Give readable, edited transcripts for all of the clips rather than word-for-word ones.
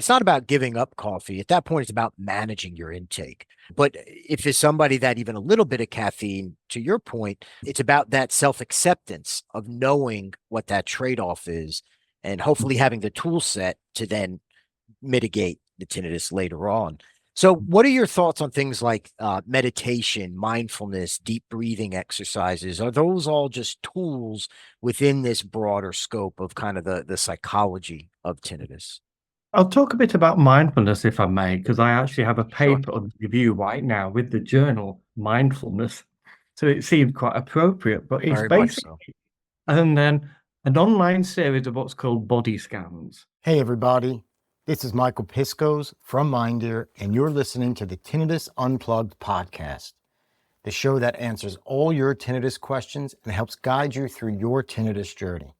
it's not about giving up coffee. At that point, it's about managing your intake. But if it's somebody that even a little bit of caffeine, to your point, it's about that self-acceptance of knowing what that trade-off is and hopefully having the tool set to then mitigate the tinnitus later on. So, what are your thoughts on things like meditation, mindfulness, deep breathing exercises? Are those all just tools within this broader scope of kind of the psychology of tinnitus? I'll talk a bit about mindfulness if I may, because I actually have a Sure. paper under review right now with the journal Mindfulness. So it seemed quite appropriate, but it's Very much basically, so. and then an online series of what's called body scans. Hey, everybody. This is Michael Piscos from MindEar, and you're listening to the Tinnitus Unplugged podcast, the show that answers all your tinnitus questions and helps guide you through your tinnitus journey.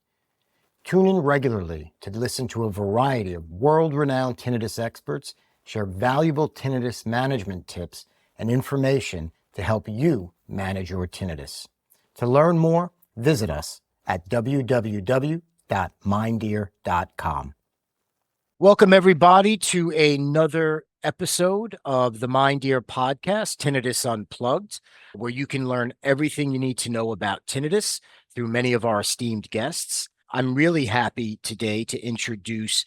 Tune in regularly to listen to a variety of world-renowned tinnitus experts share valuable tinnitus management tips and information to help you manage your tinnitus. To learn more, visit us at www.mindear.com. Welcome, everybody, to another episode of the MindEar podcast, Tinnitus Unplugged, where you can learn everything you need to know about tinnitus through many of our esteemed guests. I'm really happy today to introduce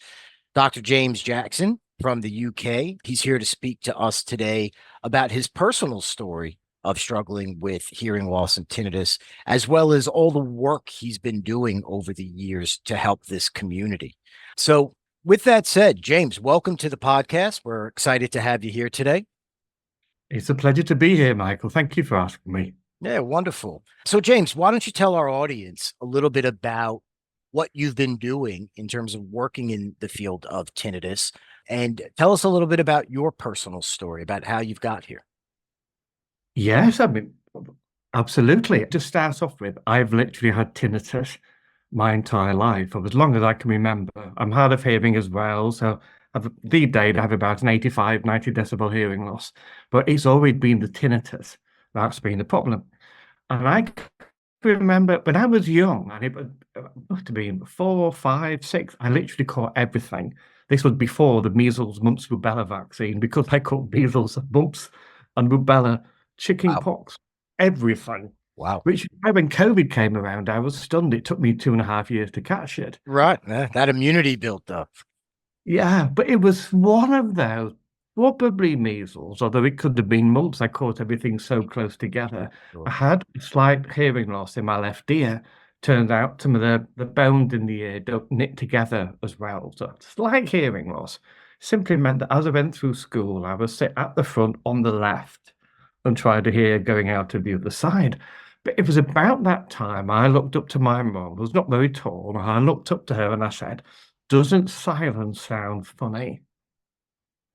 Dr. James Jackson from the UK. He's here to speak to us today about his personal story of struggling with hearing loss and tinnitus, as well as all the work he's been doing over the years to help this community. So, with that said, James, welcome to the podcast. We're excited to have you here today. It's a pleasure to be here, Michael. Thank you for asking me. Yeah, wonderful. So, James, why don't you tell our audience a little bit about what you've been doing in terms of working in the field of tinnitus, and tell us a little bit about your personal story about how you've got here. Yes, I mean, absolutely. To start off with, I've literally had tinnitus my entire life, for as long as I can remember. I'm hard of hearing as well, so these days I have about an 85, 90 decibel hearing loss, but it's always been the tinnitus that's been the problem. And I remember when I was young, and it must have been 4, 5, 6, I literally caught everything. This was before the measles, mumps, rubella vaccine, because I caught measles, mumps, and rubella, chicken pox, everything. Wow. Which, when COVID came around, I was stunned. It took me 2.5 years to catch it. Right. That immunity built up. Yeah, but it was one of those, probably measles, although it could have been mumps. I caught everything so close together. Sure. I had a slight hearing loss in my left ear. Turned out some of the bones in the ear don't knit together as well. So slight hearing loss simply meant that as I went through school, I would sit at the front on the left and try to hear going out of the other side. But it was about that time I looked up to my mum, who was not very tall, and I looked up to her and I said, "Doesn't silence sound funny?"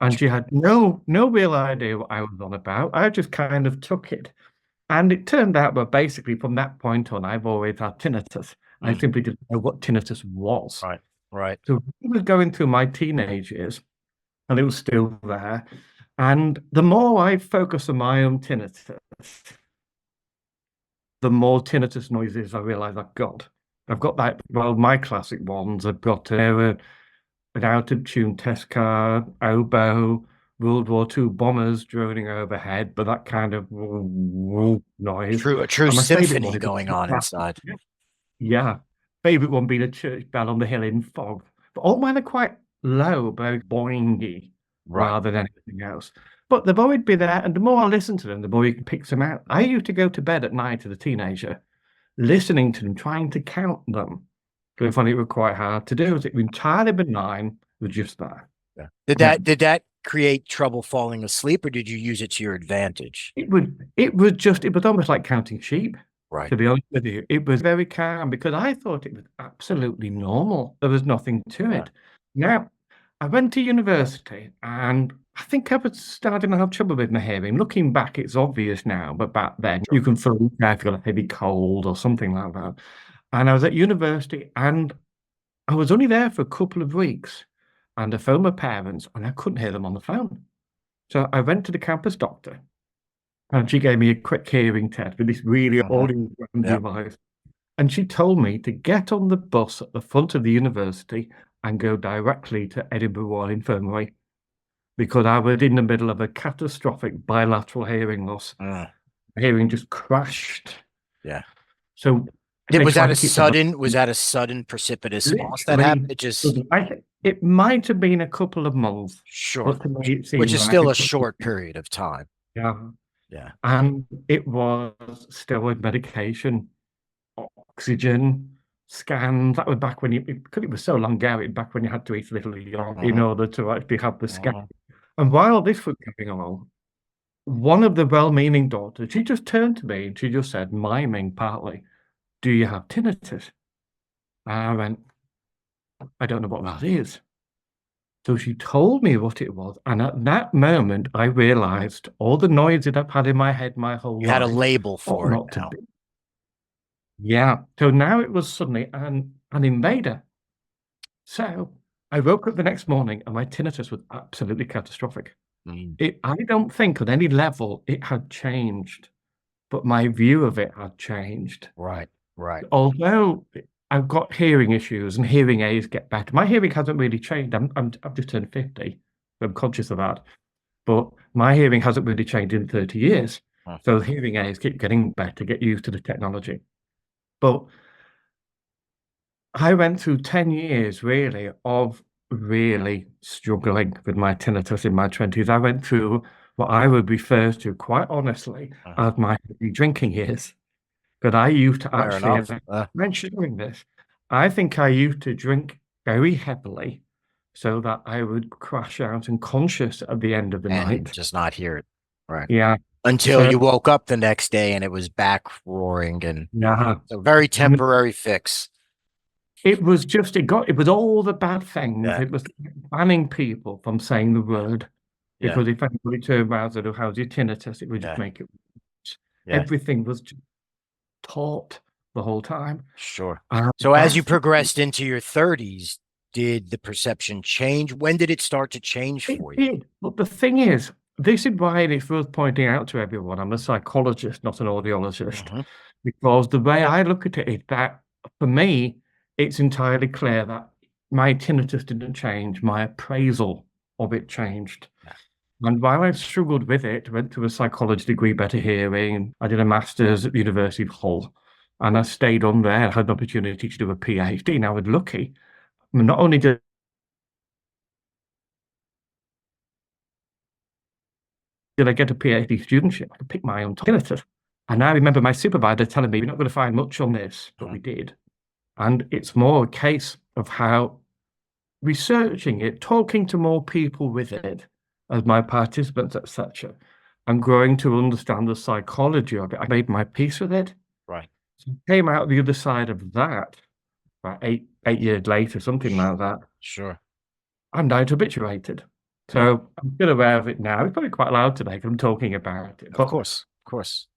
And she had no real idea what I was on about. I just kind of took it. And it turned out that basically from that point on, I've always had tinnitus. I simply didn't know what tinnitus was. Right. Right. So I was going through my teenage years, and it was still there. And the more I focus on my own tinnitus, the more tinnitus noises I realize I've got. I've got that, well, my classic ones. I've got an out-of-tune test car, oboe, World War II bombers droning overhead, but that kind of noise. A true And my favourite symphony one is going on inside. Yeah. Favourite one being a church bell on the hill in fog. But all mine are quite low, very boingy, rather than anything else. But they've always been there, and the more I listen to them, the more you can pick them out. I used to go to bed at night as a teenager, listening to them, trying to count them. Because I found it was quite hard to do. It was entirely benign, with just that. Yeah. Did that create trouble falling asleep, or did you use it to your advantage? It was almost like counting sheep. Right. To be honest with you, it was very calm because I thought it was absolutely normal. There was nothing to it. Now, I went to university and I think I was starting to have trouble with my hearing. Looking back, it's obvious now, but back then you can feel if you've got a heavy cold or something like that. And I was at university and I was only there for a couple of weeks, and I phoned my parents and I couldn't hear them on the phone. So I went to the campus doctor and she gave me a quick hearing test with this really old device. And she told me to get on the bus at the front of the university and go directly to Edinburgh Royal Infirmary because I was in the middle of a catastrophic bilateral hearing loss. Hearing just crashed. Yeah. So Was that a sudden precipitous loss that happened? It might have been a couple of months. Sure. But to me it seemed Which is like still a short period of time. Yeah. Yeah. And it was steroid medication, oxygen, scans. That was back when because it was so long ago, back when you had to eat a little in order to actually have the scan. And while this was going on, one of the well-meaning daughters, she just turned to me and she just said, miming partly, "Do you have tinnitus?" And I went, "I don't know what that is." So she told me what it was. And at that moment, I realized all the noise that I've had in my head my whole life. You had a label for it now. Yeah. So now it was suddenly an invader. So I woke up the next morning and my tinnitus was absolutely catastrophic. I don't think on any level it had changed, but my view of it had changed. Right. Although I've got hearing issues and hearing aids get better, my hearing hasn't really changed. I've just turned 50. I'm conscious of that, but my hearing hasn't really changed in 30 years. So hearing aids keep getting better, get used to the technology. But I went through 10 years really of really struggling with my tinnitus in my 20s. I went through what I would refer to quite honestly as my heavy drinking years. But I used to actually, mentioning this, I think I used to drink very heavily so that I would crash out unconscious at the end of the night. Just not hear it. Right. Yeah. Until you woke up the next day and it was back roaring and so very temporary fix. It was just, it was all the bad things. Yeah. It was banning people from saying the word. Because if anybody turned around and said, "Oh, how's your tinnitus?" it would just make it worse. Everything was just taught the whole time. Sure. So as you progressed into your 30s, did the perception change? When did it start to change for you? It did. But the thing is, this is why it's worth pointing out to everyone, I'm a psychologist, not an audiologist. Because the way I look at it is that, for me, it's entirely clear that my tinnitus didn't change, my appraisal of it changed. And while I struggled with it, went to a psychology degree, better hearing, I did a master's at the University of Hull, and I stayed on there. I had an opportunity to do a PhD, and I was lucky. I mean, not only did I get a PhD studentship, I could pick my own tinnitus. And I remember my supervisor telling me, "You're not going to find much on this," but we did. And it's more a case of how researching it, talking to more people with it, as my participants, etc., and growing to understand the psychology of it. I made my peace with it. Right. So I came out the other side of that about eight years later, something like that. Sure. And I habituated. So I'm still aware of it now. It's probably quite loud today because I'm talking about it. Of course.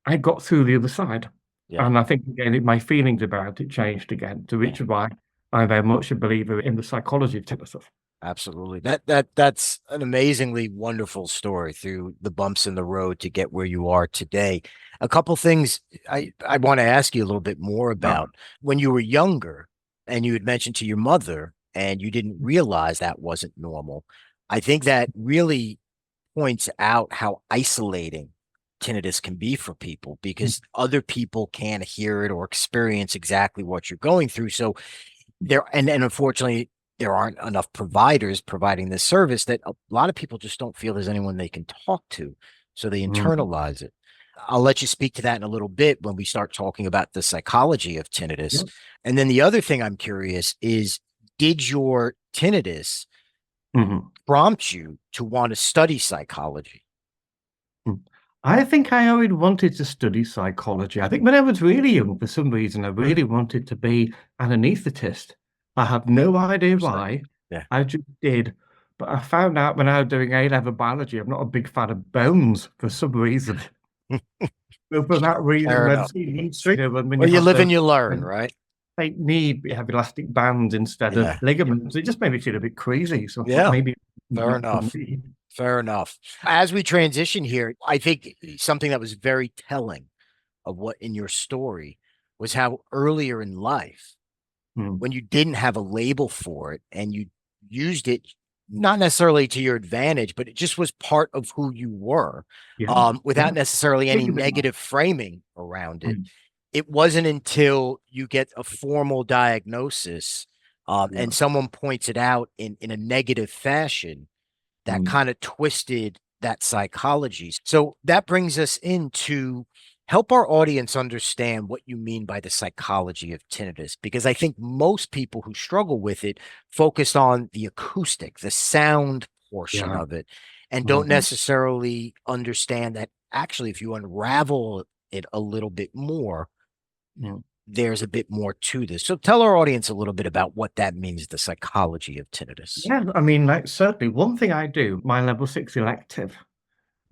I got through the other side. And I think, again, my feelings about it changed again, to which is why I'm very much a believer in the psychology of tinnitus. Absolutely. That's an amazingly wonderful story through the bumps in the road to get where you are today. A couple things I want to ask you a little bit more about. When you were younger and you had mentioned to your mother and you didn't realize that wasn't normal, I think that really points out how isolating tinnitus can be for people because other people can't hear it or experience exactly what you're going through. So and unfortunately, there aren't enough providers providing this service that a lot of people just don't feel there's anyone they can talk to. So they internalize it. I'll let you speak to that in a little bit when we start talking about the psychology of tinnitus. And then the other thing I'm curious is, did your tinnitus prompt you to want to study psychology? I think I always wanted to study psychology. I think when I was really young, for some reason, I really wanted to be an anaesthetist. I have no idea why. I just did. But I found out when I was doing A-level biology, I'm not a big fan of bones for some reason. For that reason, when you live and you learn, right? They have elastic bands instead of ligaments. It just made me feel a bit crazy. So maybe Fair enough. As we transition here, I think something that was very telling of what in your story was how earlier in life when you didn't have a label for it and you used it not necessarily to your advantage, but it just was part of who you were, without necessarily any negative framing around it. It wasn't until you get a formal diagnosis and someone points it out in a negative fashion that kind of twisted that psychology. So that brings us into help our audience understand what you mean by the psychology of tinnitus, because I think most people who struggle with it focus on the acoustic, the sound portion of it, and don't necessarily understand that actually, if you unravel it a little bit more, there's a bit more to this. So tell our audience a little bit about what that means, the psychology of tinnitus. Yeah, I mean, like, certainly one thing I do, my level 6 elective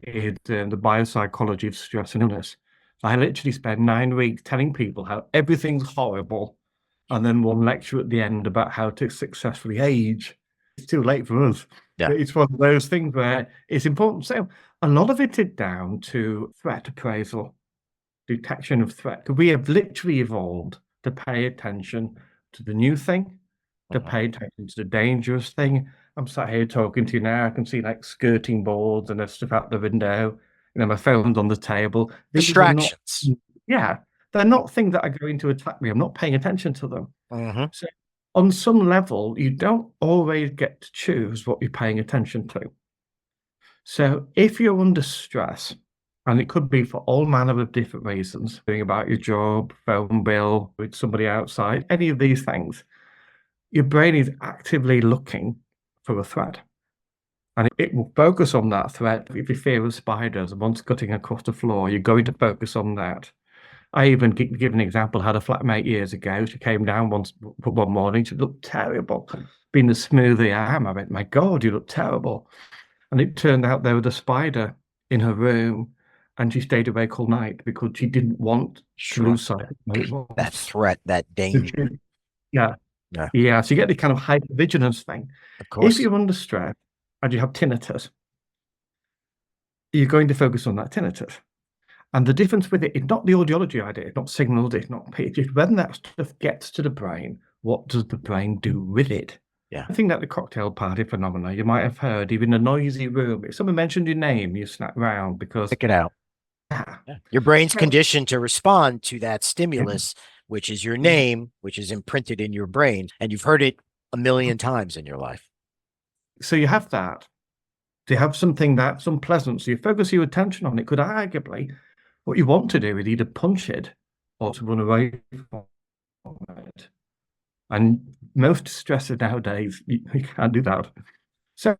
is the biopsychology of stress and illness. I literally spend 9 weeks telling people how everything's horrible, and then one lecture at the end about how to successfully age. It's too late for us. Yeah. But it's one of those things where it's important. So a lot of it is down to threat appraisal, detection of threat. We have literally evolved to pay attention to the new thing, to pay attention to the dangerous thing. I'm sat here talking to you now. I can see like skirting boards and stuff out the window. You know, my phone's on the table. These are not- Distractions. they're not things that are going to attack me. I'm not paying attention to them. So on some level, you don't always get to choose what you're paying attention to. So if you're under stress, and it could be for all manner of different reasons, thinking about your job, phone bill, with somebody outside, any of these things, your brain is actively looking for a threat. And it will focus on that threat. If you fear of spiders and one's cutting across the floor, you're going to focus on that. I even give an example. I had a flatmate years ago. She came down one morning. She looked terrible. Being the smoothie I am, I went, my God, you look terrible. And it turned out there was a spider in her room, and she stayed awake all night because she didn't want to lose sight of what it was. That threat, that danger. Yeah. So you get the kind of hypervigilance thing. Of course. If you're under stress and you have tinnitus, you're going to focus on that tinnitus. And the difference with it is not the audiology idea, it's not signals, it's not pitch. It's when that stuff gets to the brain, what does the brain do with it? I think that the cocktail party phenomena, you might have heard, even in a noisy room, if someone mentioned your name, you snap round because... Pick it out. Your brain's conditioned to respond to that stimulus, which is your name, which is imprinted in your brain, and you've heard it a million times in your life. So you have that. To have something that's unpleasant, so you focus your attention on it, could arguably, what you want to do is either punch it or to run away from it. And most stressors nowadays, you can't do that. So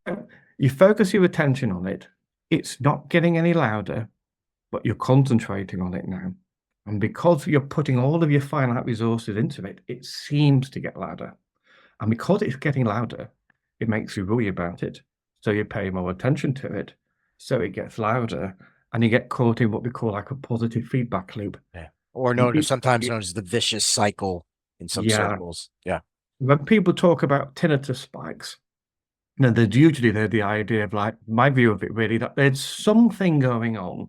you focus your attention on it. It's not getting any louder, but you're concentrating on it now. And because you're putting all of your finite resources into it, it seems to get louder. And because it's getting louder, it makes you worry about it. So you pay more attention to it. So it gets louder. And you get caught in what we call like a positive feedback loop. Or sometimes known as the vicious cycle in some circles. When people talk about tinnitus spikes, you know, there's usually the idea of, like, my view of it really, that there's something going on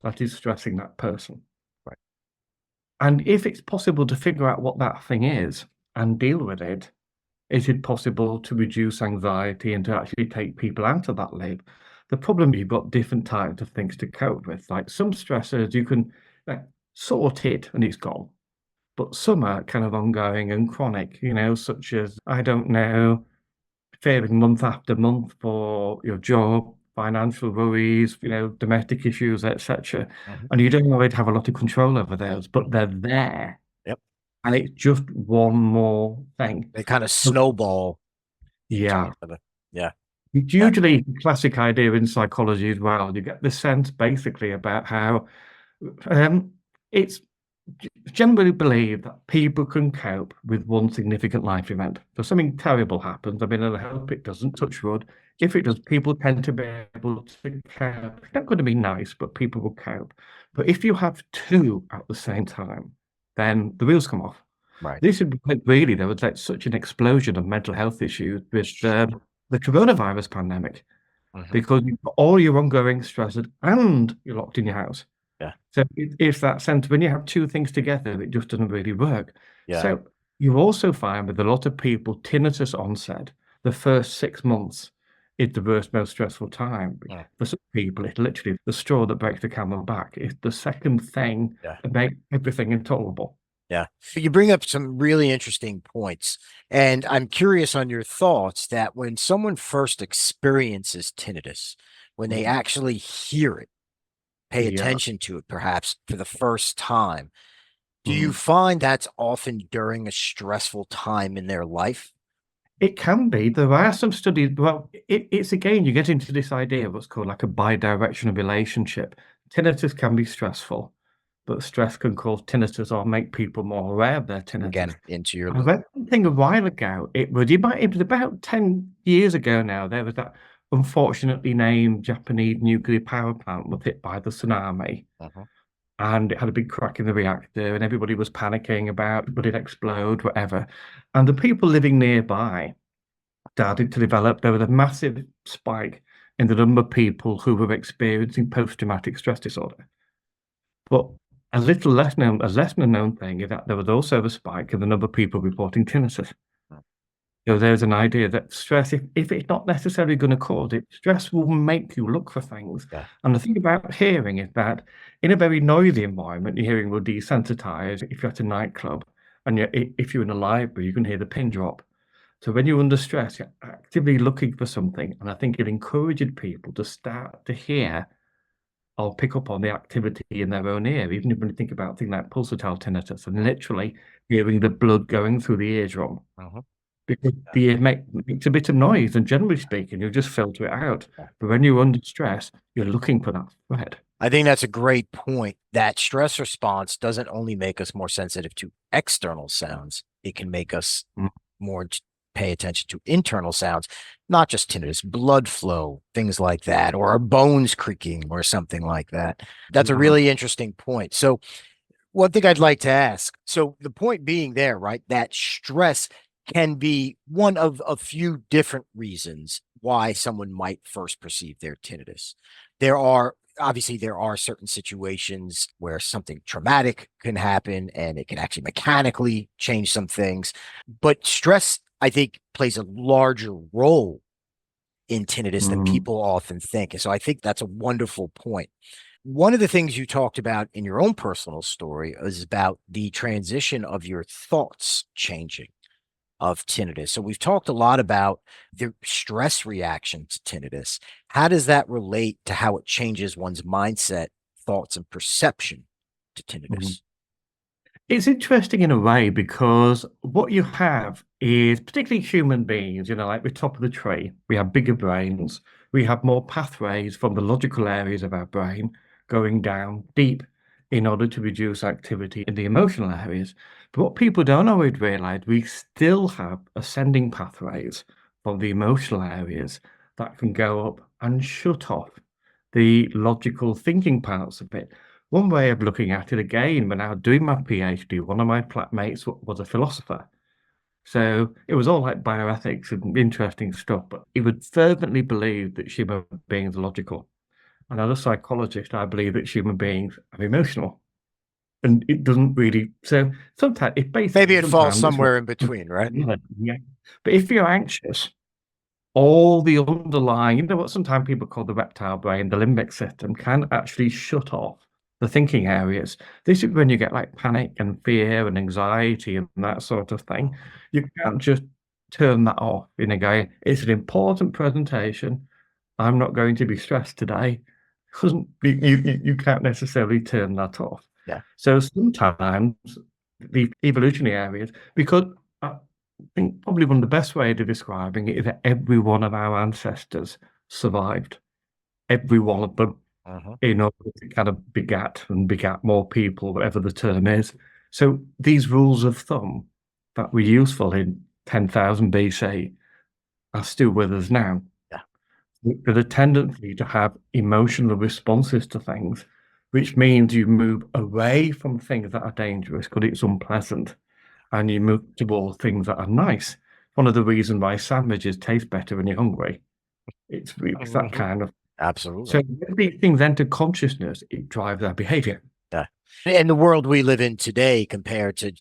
that is stressing that person. And if it's possible to figure out what that thing is and deal with it, is it possible to reduce anxiety and to actually take people out of that loop? The problem, you've got different types of things to cope with. Like some stressors, you can sort it and it's gone. But some are kind of ongoing and chronic, you know, such as, I don't know, fearing month after month for your job, financial worries, you know, domestic issues, etc. And you don't always have a lot of control over those, but they're there. And it's just one more thing. They kind of snowball. It's usually a classic idea in psychology as well. You get the sense basically about how it's generally believed that people can cope with one significant life event. So something terrible happens. I mean, I hope it doesn't, touch wood. If it does, people tend to be able to cope. It's not going to be nice, but people will cope. But if you have two at the same time, then the wheels come off. This is really, there was like such an explosion of mental health issues with the coronavirus pandemic, because you've got all your ongoing stresses and you're locked in your house. So it's that sense when you have two things together, it just doesn't really work. So You also find with a lot of people, tinnitus onset, the first 6 months is the worst, most stressful time. Yeah. For some people, it's literally the straw that breaks the camel's back. It's the second thing Yeah. that makes everything intolerable. Yeah. You bring up some really interesting points. And I'm curious on your thoughts that when someone first experiences tinnitus, when they actually hear it, pay Yeah. attention to it, perhaps for the first time, do you find that's often during a stressful time in their life? It can be. There are some studies. Well, it's again, you get into this idea of what's called like a bidirectional relationship. Tinnitus can be stressful, but stress can cause tinnitus or make people more aware of their tinnitus. Again, into your I read something a while ago. It was about 10 years ago now. There was that unfortunately named Japanese nuclear power plant was hit by the tsunami. And it had a big crack in the reactor, and everybody was panicking about would it explode, whatever. And the people living nearby started to develop, there was a massive spike in the number of people who were experiencing post-traumatic stress disorder. But a less known thing is that there was also a spike in the number of people reporting tinnitus. So there's an idea that stress, if it's not necessarily going to cause it, stress will make you look for things. Yeah. And the thing about hearing is that in a very noisy environment, your hearing will desensitize. If you're at a nightclub and if you're in a library, you can hear the pin drop. So when you're under stress, you're actively looking for something. And I think it encourages people to start to hear or pick up on the activity in their own ear, even when you think about things like pulsatile tinnitus and literally hearing the blood going through the eardrum. Because the ear makes a bit of noise, and generally speaking, you'll just filter it out. But when you're under stress, you're looking for that thread. I think that's a great point. That stress response doesn't only make us more sensitive to external sounds, it can make us more pay attention to internal sounds, not just tinnitus, blood flow, things like that, or our bones creaking or something like that. That's a really interesting point. So one thing I'd like to ask, so the point being there, right, that stress can be one of a few different reasons why someone might first perceive their tinnitus. There are certain situations where something traumatic can happen and it can actually mechanically change some things. But stress, I think, plays a larger role in tinnitus than people often think. And so I think that's a wonderful point. One of the things you talked about in your own personal story is about the transition of your thoughts changing of tinnitus. So we've talked a lot about the stress reaction to tinnitus. How does that relate to how it changes one's mindset, thoughts, and perception to tinnitus? It's interesting in a way because what you have is, particularly human beings, like we're top of the tree, we have bigger brains, we have more pathways from the logical areas of our brain going down deep in order to reduce activity in the emotional areas. But what people don't always realize, we still have ascending pathways from the emotional areas that can go up and shut off the logical thinking parts of it. One way of looking at it, again, when I was doing my PhD, one of my flatmates was a philosopher. So it was all like bioethics and interesting stuff, but he would fervently believe that human beings are logical. And as a psychologist, I believe that human beings are emotional. And it doesn't really, so sometimes it basically... Maybe it falls somewhere in between, right? Yeah. But if you're anxious, all the underlying, what sometimes people call the reptile brain, the limbic system, can actually shut off the thinking areas. This is when you get like panic and fear and anxiety and that sort of thing. You can't just turn that off in a way. It's an important presentation. I'm not going to be stressed today. You can't necessarily turn that off. Yeah. So sometimes the evolutionary areas, because I think probably one of the best ways of describing it is that every one of our ancestors survived. Every one of them. In order to kind of begat more people, whatever the term is. So these rules of thumb that were useful in 10,000 BC are still with us now. Yeah. There's a tendency to have emotional responses to things, which means you move away from things that are dangerous because it's unpleasant, and you move towards things that are nice. One of the reasons why sandwiches taste better when you're hungry. It's that kind of... Absolutely. So when these things enter consciousness, it drives our behavior. Yeah. And the world we live in today compared to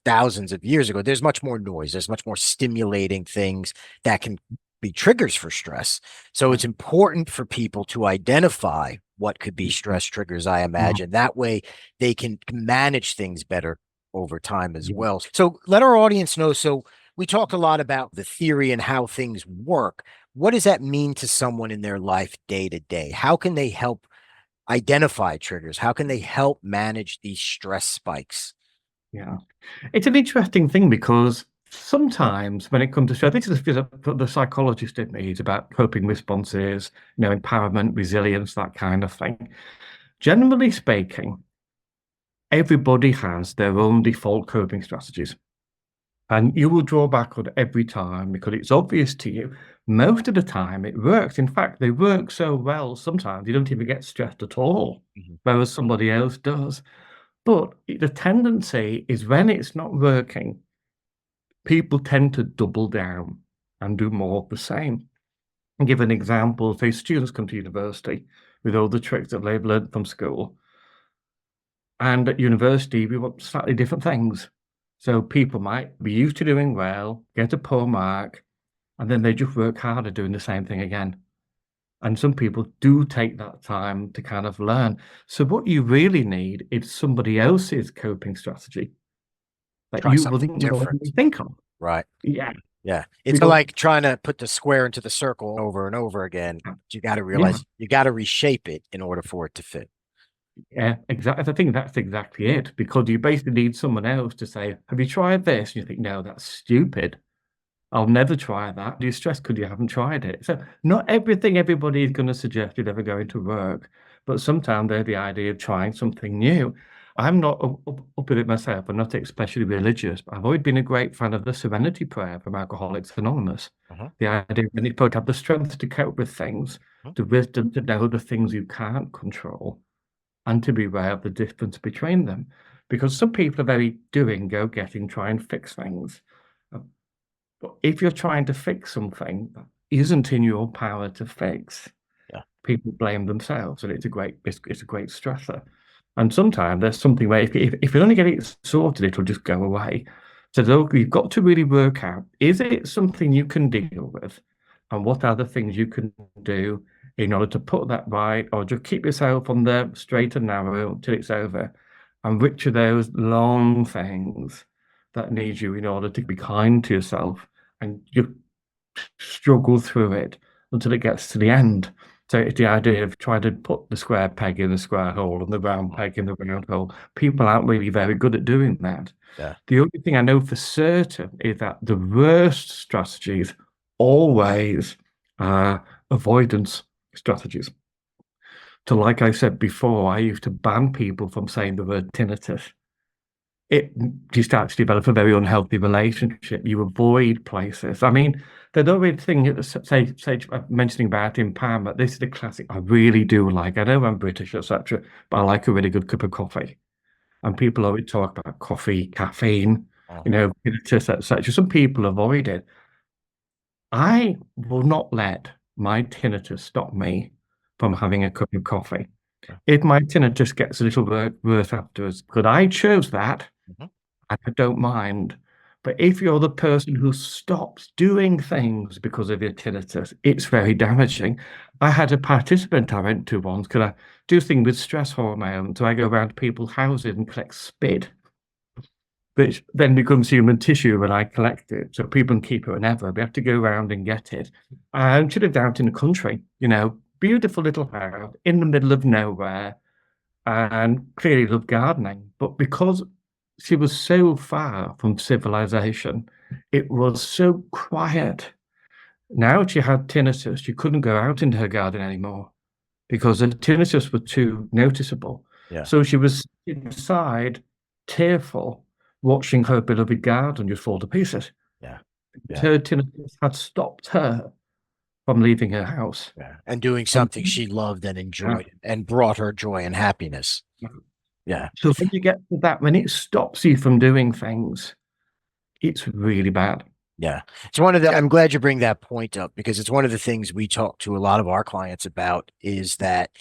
thousands of years ago, there's much more noise. There's much more stimulating things that can be triggers for stress. So it's important for people to identify what could be stress triggers, I imagine. That way they can manage things better over time as well. So let our audience know. So we talked a lot about the theory and how things work. What does that mean to someone in their life day to day? How can they help identify triggers? How can they help manage these stress spikes? Yeah. It's an interesting thing because sometimes when it comes to stress, this is the psychologist in me is about coping responses, empowerment, resilience, that kind of thing. Generally speaking, everybody has their own default coping strategies. And you will draw back on every time because it's obvious to you. Most of the time it works. In fact, they work so well sometimes you don't even get stressed at all, whereas somebody else does. But the tendency is when it's not working, people tend to double down and do more of the same. I'll give an example. Say students come to university with all the tricks that they've learned from school. And at university, we want slightly different things. So people might be used to doing well, get a poor mark, and then they just work harder doing the same thing again. And some people do take that time to kind of learn. So what you really need is somebody else's coping strategy that Try you something wouldn't different. normally think of. Right. Yeah. Yeah. It's Because- like trying to put the square into the circle over and over again. You got to realize you got to reshape it in order for it to fit. Yeah, exactly. I think that's exactly it, because you basically need someone else to say, have you tried this? And you think, no, that's stupid. I'll never try that. You're stressed because you haven't tried it. So not everything everybody is going to suggest is ever going to work, but sometimes they're the idea of trying something new. I'm not up with it myself. I'm not especially religious, but I've always been a great fan of the Serenity Prayer from Alcoholics Anonymous. The idea that you both have the strength to cope with things, the wisdom to know the things you can't control, and to be aware of the difference between them. Because some people are very doing, go getting, try and fix things. But if you're trying to fix something that isn't in your power to fix, people blame themselves, and it's a great stressor. And sometimes there's something where if you only get it sorted, it'll just go away. So you've got to really work out, is it something you can deal with? And what are the things you can do in order to put that right, or just keep yourself on the straight and narrow till it's over? And which are those long things that need you in order to be kind to yourself and you struggle through it until it gets to the end? So it's the idea of trying to put the square peg in the square hole and the round peg in the round hole. People aren't really very good at doing that. The only thing I know for certain is that the worst strategies always are avoidance strategies. So like I said before, I used to ban people from saying the word tinnitus. You start to develop a very unhealthy relationship. You avoid places. I mean, the other thing, say mentioning about empowerment, this is the classic I really do like. I know I'm British, etc., but I like a really good cup of coffee. And people always talk about coffee, caffeine, tinnitus, etc. Some people avoid it. I will not let my tinnitus stop me from having a cup of coffee. If my tinnitus gets a little worse afterwards, because I chose that, I don't mind. But if you're the person who stops doing things because of your tinnitus, it's very damaging. I had a participant I went to once, because I do things with stress hormone, so I go around to people's houses and collect spit, which then becomes human tissue when I collect it, so people can keep it whenever. We have to go around and get it. And she lived out in the country, beautiful little house in the middle of nowhere, and clearly loved gardening. But because she was so far from civilization, it was so quiet. Now she had tinnitus, she couldn't go out into her garden anymore because the tinnitus was too noticeable. So she was inside, tearful, watching her beloved garden just fall to pieces. Her tinnitus had stopped her from leaving her house. And doing something she loved and enjoyed and brought her joy and happiness. So when you get to that, when it stops you from doing things, it's really bad. It's one of the, I'm glad you bring that point up, because it's one of the things we talk to a lot of our clients about, is that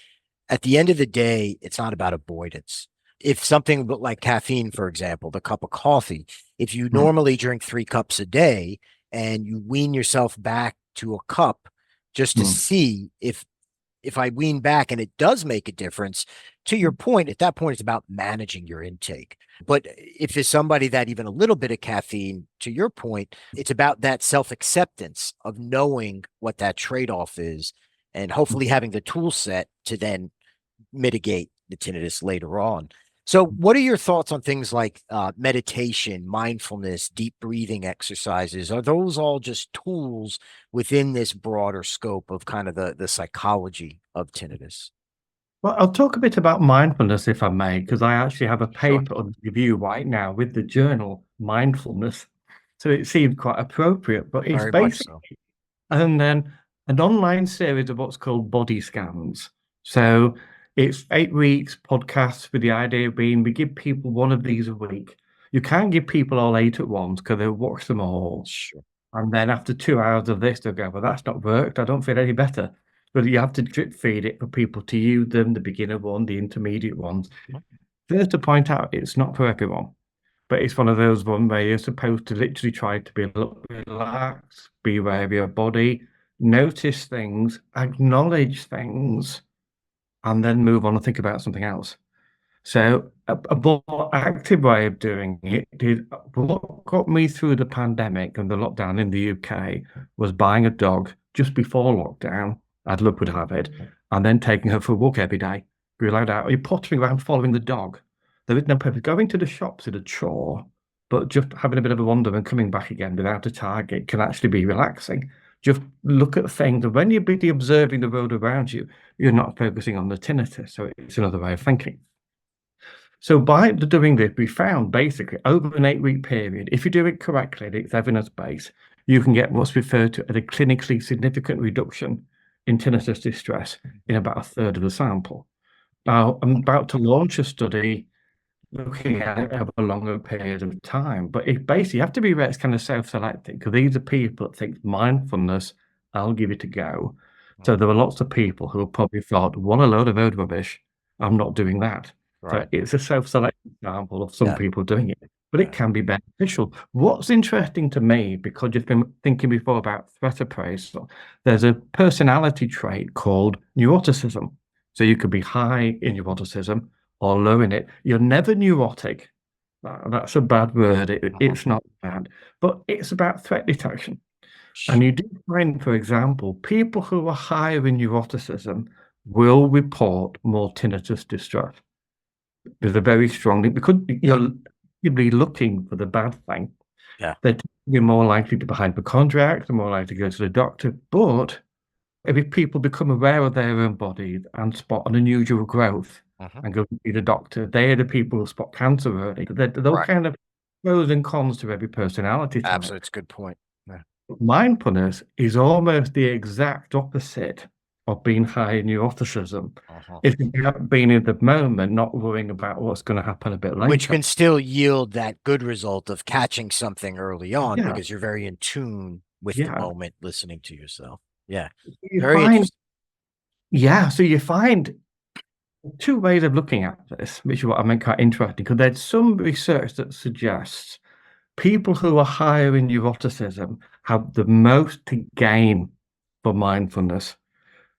at the end of the day, it's not about avoidance. If something like caffeine, for example, the cup of coffee, if you Mm. normally drink 3 cups a day and you wean yourself back to a cup just to see if I wean back and it does make a difference, to your point, at that point, it's about managing your intake. But if there's somebody that even a little bit of caffeine, to your point, it's about that self-acceptance of knowing what that trade-off is and hopefully having the tool set to then mitigate the tinnitus later on. So what are your thoughts on things like meditation, mindfulness, deep breathing exercises? Are those all just tools within this broader scope of kind of the psychology of tinnitus? Well, I'll talk a bit about mindfulness, if I may, because I actually have a Sure. paper on review right now with the journal Mindfulness. So it seemed quite appropriate, but it's Very much so. basically and then an online series of what's called body scans. So it's 8 weeks podcasts with the idea being we give people one of these a week. You can't give people all 8 at once because they'll watch them all. Sure. And then after 2 hours of this, they'll go, well, that's not worked. I don't feel any better. But you have to drip feed it for people to use them, the beginner one, the intermediate ones. First to point out, it's not for everyone. But it's one of those ones where you're supposed to literally try to be a little relaxed, be aware of your body, notice things, acknowledge things, and then move on and think about something else. So a more active way of doing it is what got me through the pandemic and the lockdown in the UK was buying a dog just before lockdown. I'd love to have it, and then taking her for a walk every day. Be allowed out. You're pottering around following the dog. There is no purpose. Going to the shops is a chore, but just having a bit of a wander and coming back again without a target can actually be relaxing. Just look at things, and when you're busy observing the world around you, you're not focusing on the tinnitus. So it's another way of thinking. So by doing this, we found basically over an 8-week period, if you do it correctly, it's evidence-based, you can get what's referred to as a clinically significant reduction in tinnitus distress in about a third of the sample. Now, I'm about to launch a study looking at it over a longer period of time, but it basically you have to be very kind of self-selecting because these are people that think mindfulness, I'll give it a go. So there are lots of people who have probably thought, what a load of old rubbish, I'm not doing that. So Right. it's a self-selected example of some Yeah. people doing it, but it can be beneficial. What's interesting to me, because you've been thinking before about threat appraisal, there's a personality trait called neuroticism. So you could be high in neuroticism or low in it. You're never neurotic. That's a bad word. It's not bad, but it's about threat detection. And you do find, for example, people who are higher in neuroticism will report more tinnitus distress. There's a very strong link because you'll be looking for the bad thing. Yeah. You're more likely to be hypochondriac, they're more likely to go to the doctor. But if people become aware of their own bodies and spot an unusual growth and go to see the doctor, they're the people who spot cancer early. Those kind of pros and cons to every personality type. Absolutely. It's a good point. Yeah. Mindfulness is almost the exact opposite of being high in neuroticism. It's about being in the moment, not worrying about what's going to happen a bit later. Which can still yield that good result of catching something early on because you're very in tune with the moment, listening to yourself. Yeah. Very interesting. Yeah. So you find 2 ways of looking at this, which is what I meant quite interesting, because there's some research that suggests people who are higher in neuroticism have the most to gain for mindfulness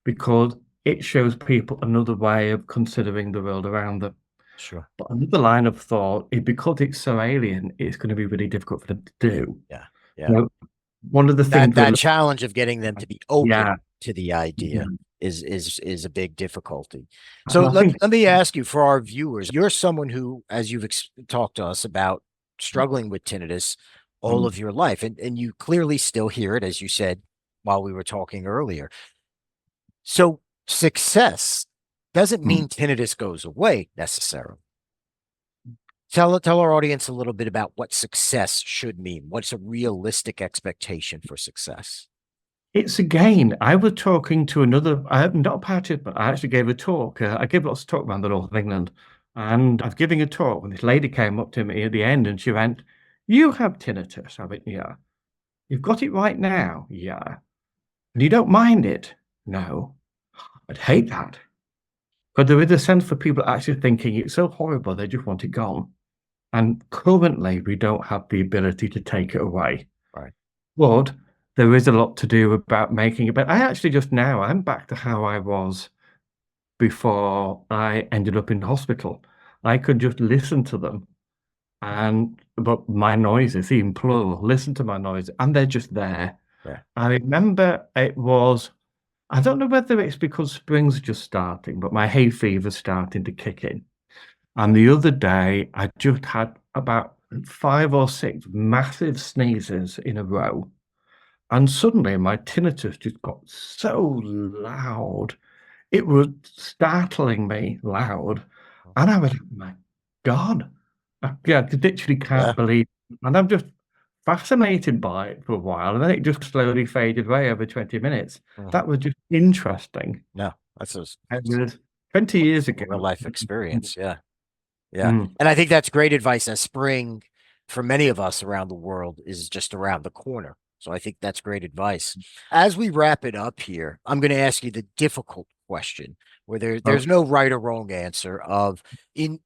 because it shows people another way of considering the world around them. Sure. But another line of thought is because it's so alien, it's going to be really difficult for them to do. Yeah. You know, one of the things that challenge of getting them to be open to the idea is a big difficulty. So let me ask you, for our viewers, you're someone who, as you've talked to us about struggling with tinnitus all of your life, and you clearly still hear it, as you said while we were talking earlier. So success doesn't mean tinnitus goes away necessarily. Tell our audience a little bit about what success should mean. What's a realistic expectation for success? It's again, I was talking to another, I'm not a participant, I actually gave a talk. I gave lots of talk around the north of England, and I was giving a talk when this lady came up to me at the end and she went, "You have tinnitus." I went, "Yeah." "You've got it right now?" "Yeah." "And you don't mind it?" "No." "I'd hate that." But there is a sense for people actually thinking it's so horrible, they just want it gone. And currently, we don't have the ability to take it away. Right. But there is a lot to do about making it better. I actually just now, I'm back to how I was before I ended up in hospital. I could just listen to them but my noises, even plural, listen to my noises, and they're just there. Yeah. I remember I don't know whether it's because spring's just starting, but my hay fever's starting to kick in. And the other day, I just had about 5 or 6 massive sneezes in a row. And suddenly my tinnitus just got so loud. It was startling me loud. And I was like, my God. I literally Yeah. can't believe it. And I'm just fascinated by it for a while. And then it just slowly faded away over 20 minutes. That was just interesting. No, that's a It was 20 years ago. real life experience. Yeah. Mm. And I think that's great advice, as spring for many of us around the world is just around the corner. So I think that's great advice. As we wrap it up here, I'm going to ask you the difficult question where there's no right or wrong answer of in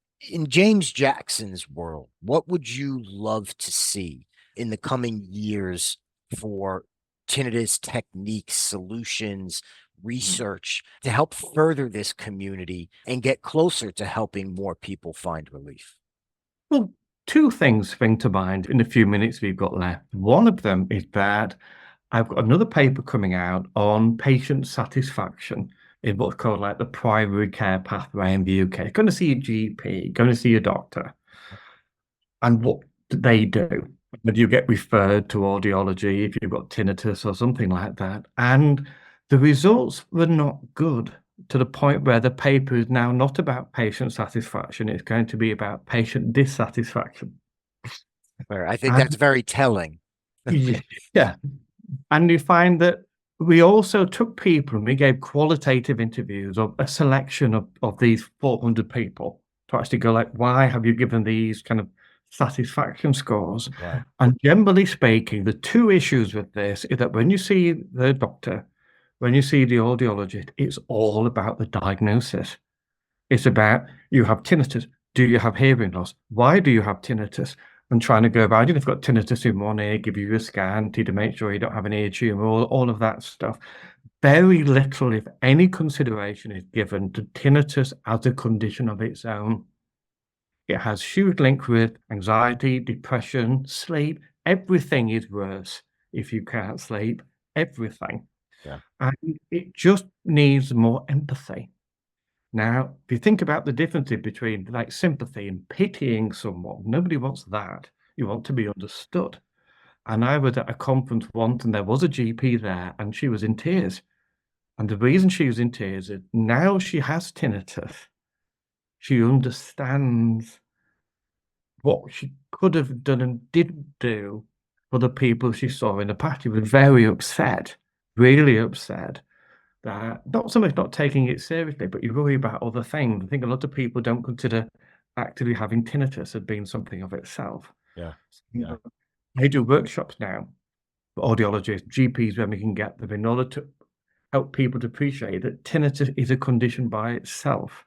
James Jackson's world, what would you love to see in the coming years for tinnitus techniques, solutions, research to help further this community and get closer to helping more people find relief? Well, 2 things spring to mind in the few minutes we've got left. One of them is that I've got another paper coming out on patient satisfaction in what's called like the primary care pathway in the UK. Going to see a GP, going to see a doctor, and what do they do? Whether you get referred to audiology if you've got tinnitus or something like that. And the results were not good, to the point where the paper is now not about patient satisfaction, it's going to be about patient dissatisfaction. I think And that's very telling. yeah. And you find that we also took people and we gave qualitative interviews of a selection of these 400 people to actually go like, why have you given these kind of satisfaction scores? Right. And generally speaking, the 2 issues with this is that when you see the doctor, when you see the audiologist, it's all about the diagnosis. It's about, you have tinnitus. Do you have hearing loss? Why do you have tinnitus? And trying to go about, you've got tinnitus in one ear, give you a scan to make sure you don't have an ear tumor, all of that stuff. Very little, if any, consideration is given to tinnitus as a condition of its own. It has huge link with anxiety, depression, sleep. Everything is worse if you can't sleep. Everything. Yeah. And it just needs more empathy. Now, if you think about the difference between like sympathy and pitying someone, nobody wants that. You want to be understood. And I was at a conference once and there was a GP there and she was in tears. And the reason she was in tears is now she has tinnitus. She understands what she could have done and didn't do for the people she saw in the past. She was very upset, really upset. That not so much not taking it seriously, but you worry about other things. I think a lot of people don't consider actually having tinnitus as being something of itself. Yeah. So, I do workshops now for audiologists, GPs, when we can get them, in order to help people to appreciate that tinnitus is a condition by itself.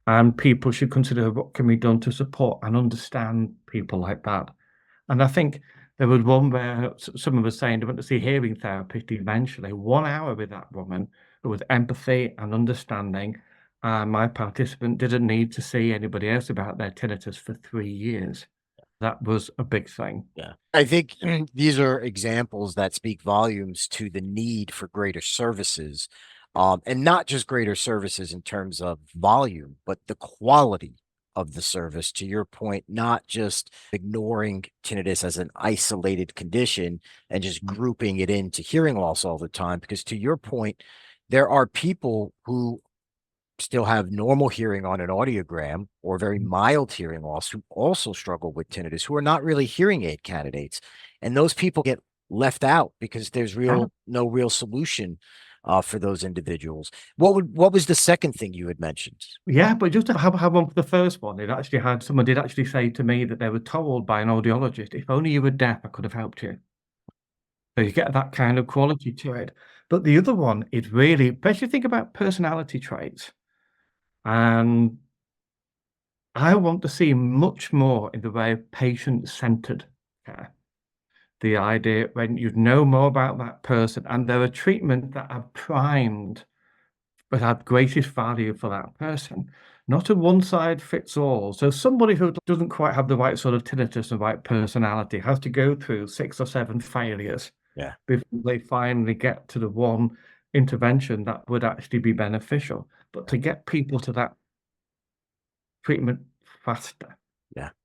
And people should consider what can be done to support and understand people like that. And I think there was one where someone was saying they went to see hearing therapist eventually, 1 hour with that woman. There was empathy and understanding. My participant didn't need to see anybody else about their tinnitus for 3 years. That was a big thing. Yeah. I think these are examples that speak volumes to the need for greater services, and not just greater services in terms of volume, but the quality of the service. To your point, not just ignoring tinnitus as an isolated condition and just grouping it into hearing loss all the time. Because to your point, there are people who still have normal hearing on an audiogram or very mild hearing loss who also struggle with tinnitus, who are not really hearing aid candidates. And those people get left out because there's no real solution for those individuals. What was the second thing you had mentioned? Yeah, but just to have one for the first one, someone did actually say to me that they were told by an audiologist, if only you were deaf, I could have helped you. So you get that kind of quality to it. But the other one is really, especially think about personality traits. And I want to see much more in the way of patient-centered care. The idea when you know more about that person and there are treatments that are primed but have greatest value for that person, not a one-size-fits-all. So somebody who doesn't quite have the right sort of tinnitus and right personality has to go through 6 or 7 failures before they finally get to the one intervention that would actually be beneficial. But to get people to that treatment faster,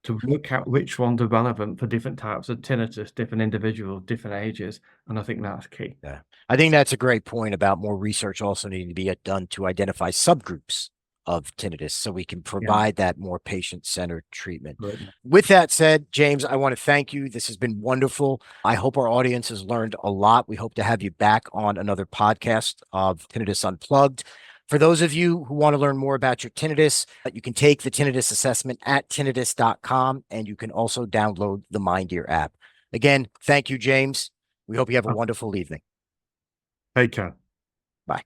to work out which ones are relevant for different types of tinnitus, different individuals, different ages, and I think that's key. Yeah, I think that's a great point about more research also needing to be done to identify subgroups of tinnitus so we can provide that more patient-centered treatment. Right. With that said, James, I want to thank you. This has been wonderful. I hope our audience has learned a lot. We hope to have you back on another podcast of Tinnitus Unplugged. For those of you who want to learn more about your tinnitus, you can take the tinnitus assessment at tinnitus.com, and you can also download the MindEar app. Again, thank you, James. We hope you have a wonderful evening. Take care. Bye.